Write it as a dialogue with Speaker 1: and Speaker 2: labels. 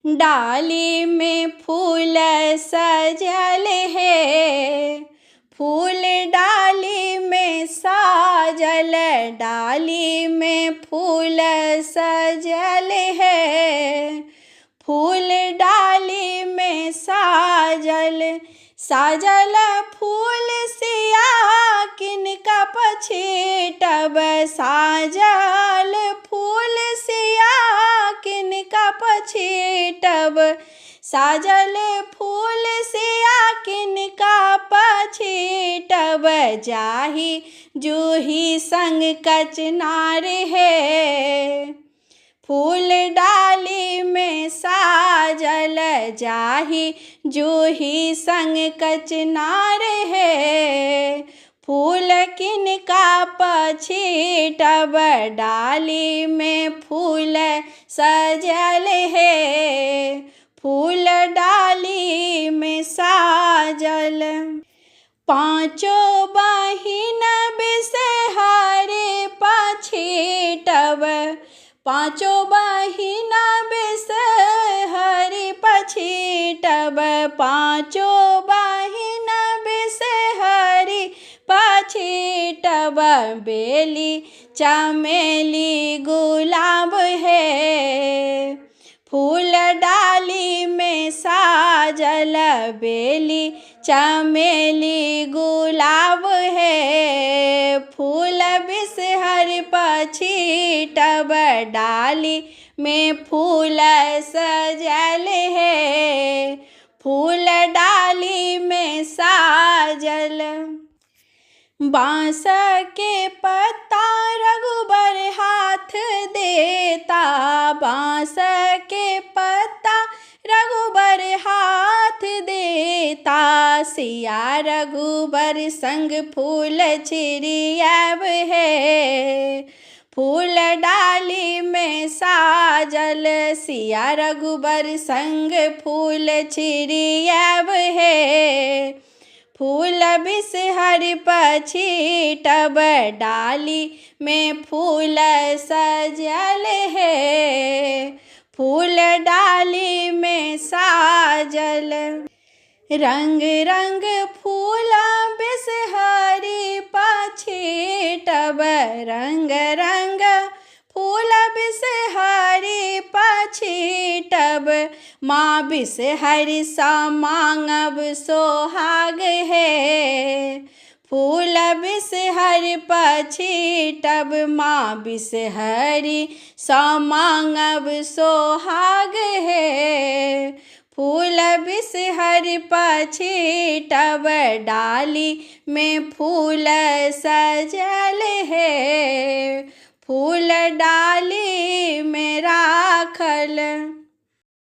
Speaker 1: डाली में फूल सजल है, फूल डाली में साजल, डाली में फूल सजल है, फूल डाली में साजल, साजल फूल सिया किनका पछेटब, साजल फूल सिया किनका पछेटब, साजल फूल सिया किनका पछेटब, जाहि जूही संग कचनार है, फूल डाली में साजल, जाहि जूही संग कचनार है, फूल किनका पछेटब, डाली में फूल सजल है, फूल डाली में साजल। पाँचों बहिन बिसहरे पछेटब, पाँचों बहिन बिसहरे पछेटब, पाँचों बहिन बिसहरे पछेटब, बेली चमेली गुलाब है, फूल डाली में साजल, बेली चमेली गुलाब है, फूल बिसहर पछेटब, डाली में फूल सजल है, फूल डाली में साजल। बाँस के पत्ता रघुबर हाथ देता, बाँस के पत्ता रघुबर हाथ देता, सिया रघुबर संग फूल छिड़ियाब है, फूल डाली में साजल, सिया रघुबर संग फूल छिड़ियाब है, फूल बिसहर पछेटब, डाली में फूल सजल है, फूल डाली में साजल। रंग रंग फूल बिसहरी पछेटब, रंग रंग फूल बिसहरी पछेटब, माँ बिसहरी सा मांगब सोहाग है, फूल बिसहर पछेटब, माँ बिसहरी सा मांगब सोहाग है, फूल बिसहर पछेटब, डाली में फूल सजल है, फूल डाली में राखल।